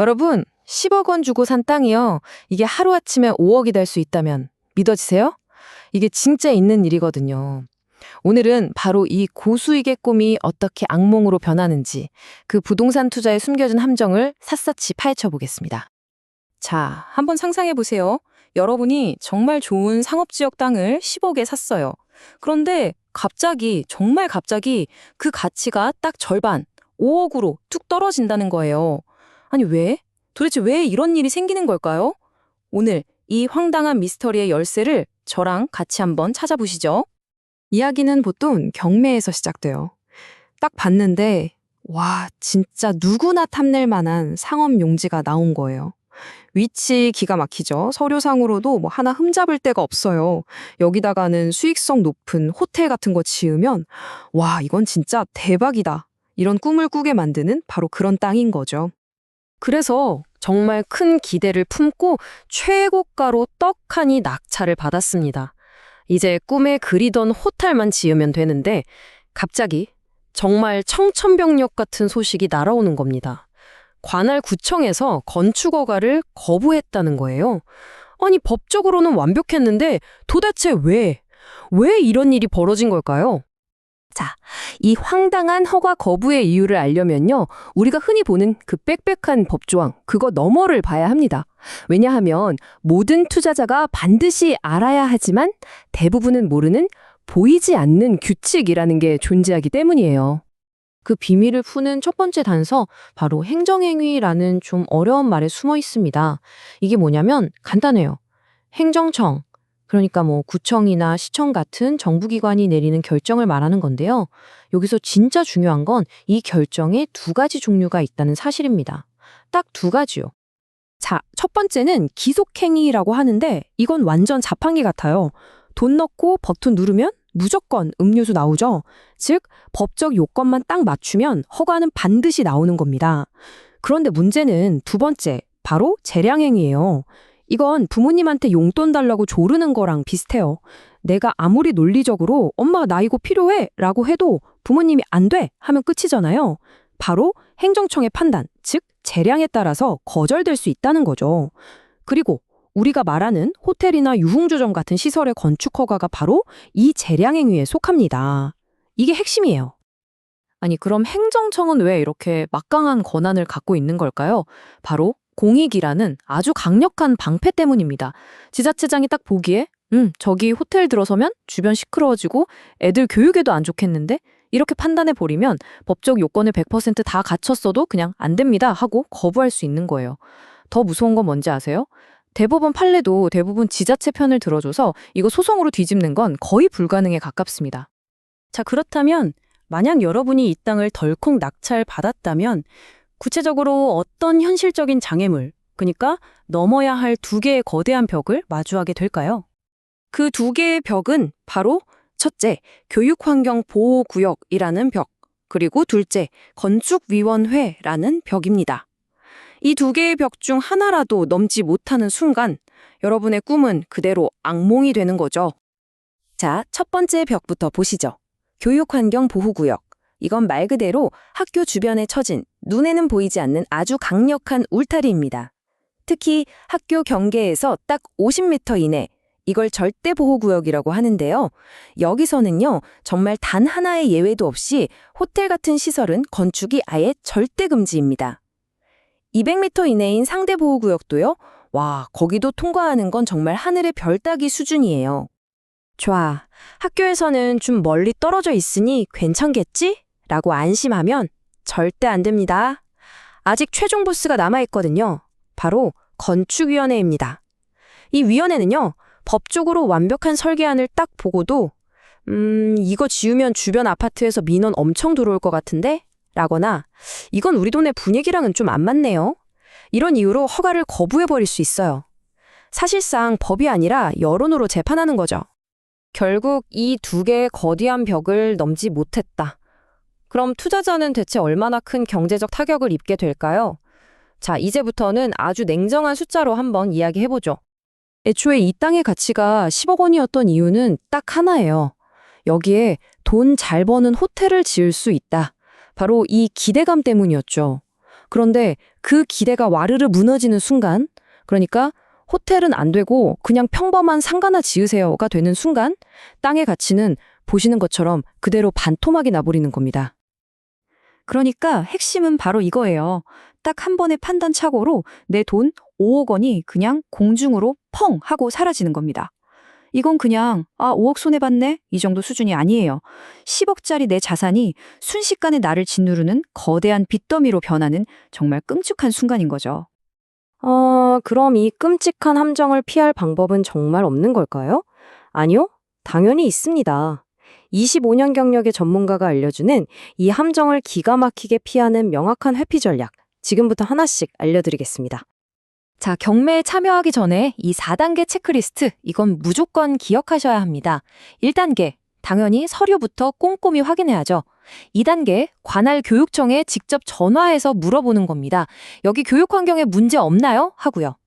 여러분, 10억 원 주고 산 땅이요. 이게 하루아침에 5억이 될 수 있다면 믿어지세요? 이게 진짜 있는 일이거든요. 오늘은 바로 이 고수익의 꿈이 어떻게 악몽으로 변하는지 그 부동산 투자에 숨겨진 함정을 샅샅이 파헤쳐 보겠습니다. 자, 한번 상상해 보세요. 여러분이 정말 좋은 상업지역 땅을 10억에 샀어요. 그런데 갑자기, 정말 갑자기 그 가치가 딱 절반, 5억으로 뚝 떨어진다는 거예요. 아니, 왜? 도대체 왜 이런 일이 생기는 걸까요? 오늘 이 황당한 미스터리의 열쇠를 저랑 같이 한번 찾아보시죠. 이야기는 보통 경매에서 시작돼요. 딱 봤는데 와, 진짜 누구나 탐낼 만한 상업 용지가 나온 거예요. 위치 기가 막히죠. 서류상으로도 뭐 하나 흠잡을 데가 없어요. 여기다가는 수익성 높은 호텔 같은 거 지으면 와, 이건 진짜 대박이다. 이런 꿈을 꾸게 만드는 바로 그런 땅인 거죠. 그래서 정말 큰 기대를 품고 최고가로 떡하니 낙찰을 받았습니다. 이제 꿈에 그리던 호텔만 지으면 되는데 갑자기 정말 청천벽력 같은 소식이 날아오는 겁니다. 관할 구청에서 건축 허가를 거부했다는 거예요. 아니, 법적으로는 완벽했는데 도대체 왜 이런 일이 벌어진 걸까요? 자, 이 황당한 허가 거부의 이유를 알려면요, 우리가 흔히 보는 그 빽빽한 법조항, 그거 너머를 봐야 합니다. 왜냐하면 모든 투자자가 반드시 알아야 하지만 대부분은 모르는 보이지 않는 규칙이라는 게 존재하기 때문이에요. 그 비밀을 푸는 첫 번째 단서, 바로 행정행위라는 좀 어려운 말에 숨어 있습니다. 이게 뭐냐면 간단해요. 행정청, 그러니까 뭐 구청이나 시청 같은 정부기관이 내리는 결정을 말하는 건데요. 여기서 진짜 중요한 건 이 결정에 두 가지 종류가 있다는 사실입니다. 딱 두 가지요. 자, 첫 번째는 기속행위라고 하는데 이건 완전 자판기 같아요. 돈 넣고 버튼 누르면 무조건 음료수 나오죠. 즉, 법적 요건만 딱 맞추면 허가는 반드시 나오는 겁니다. 그런데 문제는 두 번째, 바로 재량행위예요. 이건 부모님한테 용돈 달라고 조르는 거랑 비슷해요. 내가 아무리 논리적으로 엄마 나 이거 필요해 라고 해도 부모님이 안 돼 하면 끝이잖아요. 바로 행정청의 판단, 즉 재량에 따라서 거절될 수 있다는 거죠. 그리고 우리가 말하는 호텔이나 유흥주점 같은 시설의 건축 허가가 바로 이 재량행위에 속합니다. 이게 핵심이에요. 아니, 그럼 행정청은 왜 이렇게 막강한 권한을 갖고 있는 걸까요? 바로 공익이라는 아주 강력한 방패 때문입니다. 지자체장이 딱 보기에 저기 호텔 들어서면 주변 시끄러워지고 애들 교육에도 안 좋겠는데? 이렇게 판단해 버리면 법적 요건을 100%다 갖췄어도 그냥 안 됩니다 하고 거부할 수 있는 거예요. 더 무서운 건 뭔지 아세요? 대법원 판례도 대부분 지자체 편을 들어줘서 이거 소송으로 뒤집는 건 거의 불가능에 가깝습니다. 자, 그렇다면 만약 여러분이 이 땅을 덜컥 낙찰 받았다면 구체적으로 어떤 현실적인 장애물, 그러니까 넘어야 할 두 개의 거대한 벽을 마주하게 될까요? 그 두 개의 벽은 바로 첫째, 교육환경보호구역이라는 벽, 그리고 둘째, 건축위원회라는 벽입니다. 이 두 개의 벽 중 하나라도 넘지 못하는 순간 여러분의 꿈은 그대로 악몽이 되는 거죠. 자, 첫 번째 벽부터 보시죠. 교육환경보호구역. 이건 말 그대로 학교 주변에 처진 눈에는 보이지 않는 아주 강력한 울타리입니다. 특히 학교 경계에서 딱 50m 이내, 이걸 절대보호구역이라고 하는데요. 여기서는요, 정말 단 하나의 예외도 없이 호텔 같은 시설은 건축이 아예 절대 금지입니다. 200m 이내인 상대보호구역도요, 와, 거기도 통과하는 건 정말 하늘의 별 따기 수준이에요. 좋아, 학교에서는 좀 멀리 떨어져 있으니 괜찮겠지? 라고 안심하면 절대 안 됩니다. 아직 최종 보스가 남아있거든요. 바로 건축위원회입니다. 이 위원회는요, 법적으로 완벽한 설계안을 딱 보고도 이거 지으면 주변 아파트에서 민원 엄청 들어올 것 같은데? 라거나 이건 우리 동네 분위기랑은 좀 안 맞네요. 이런 이유로 허가를 거부해버릴 수 있어요. 사실상 법이 아니라 여론으로 재판하는 거죠. 결국 이 두 개의 거대한 벽을 넘지 못했다. 그럼 투자자는 대체 얼마나 큰 경제적 타격을 입게 될까요? 자, 이제부터는 아주 냉정한 숫자로 한번 이야기해보죠. 애초에 이 땅의 가치가 10억 원이었던 이유는 딱 하나예요. 여기에 돈 잘 버는 호텔을 지을 수 있다. 바로 이 기대감 때문이었죠. 그런데 그 기대가 와르르 무너지는 순간, 그러니까 호텔은 안 되고 그냥 평범한 상가 하나 지으세요가 되는 순간 땅의 가치는 보시는 것처럼 그대로 반토막이 나버리는 겁니다. 그러니까 핵심은 바로 이거예요. 딱 한 번의 판단 착오로 내 돈 5억 원이 그냥 공중으로 펑 하고 사라지는 겁니다. 이건 그냥 5억 손해봤네 이 정도 수준이 아니에요. 10억짜리 내 자산이 순식간에 나를 짓누르는 거대한 빚더미로 변하는 정말 끔찍한 순간인 거죠. 그럼 이 끔찍한 함정을 피할 방법은 정말 없는 걸까요? 아니요, 당연히 있습니다. 25년 경력의 전문가가 알려주는 이 함정을 기가 막히게 피하는 명확한 회피 전략, 지금부터 하나씩 알려드리겠습니다. 자, 경매에 참여하기 전에 이 4단계 체크리스트, 이건 무조건 기억하셔야 합니다. 1단계, 당연히 서류부터 꼼꼼히 확인해야죠. 2단계, 관할 교육청에 직접 전화해서 물어보는 겁니다. 여기 교육 환경에 문제 없나요? 하고요.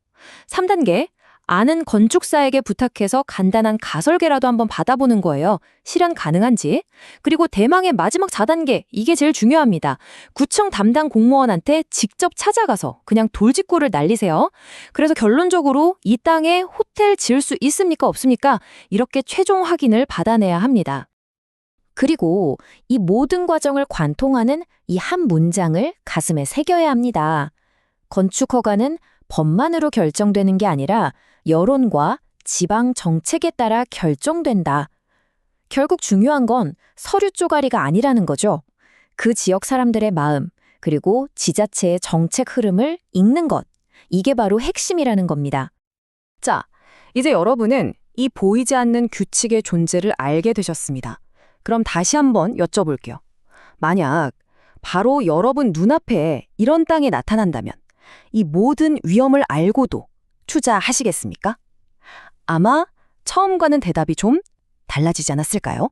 3단계, 아는 건축사에게 부탁해서 간단한 가설계라도 한번 받아보는 거예요. 실현 가능한지. 그리고 대망의 마지막 4단계, 이게 제일 중요합니다. 구청 담당 공무원한테 직접 찾아가서 그냥 돌직구를 날리세요. 그래서 결론적으로 이 땅에 호텔 지을 수 있습니까? 없습니까? 이렇게 최종 확인을 받아내야 합니다. 그리고 이 모든 과정을 관통하는 이 한 문장을 가슴에 새겨야 합니다. 건축 허가는 법만으로 결정되는 게 아니라 여론과 지방 정책에 따라 결정된다. 결국 중요한 건 서류 쪼가리가 아니라는 거죠. 그 지역 사람들의 마음, 그리고 지자체의 정책 흐름을 읽는 것. 이게 바로 핵심이라는 겁니다. 자, 이제 여러분은 이 보이지 않는 규칙의 존재를 알게 되셨습니다. 그럼 다시 한번 여쭤볼게요. 만약 바로 여러분 눈앞에 이런 땅이 나타난다면 이 모든 위험을 알고도 투자하시겠습니까? 아마 처음과는 대답이 좀 달라지지 않았을까요?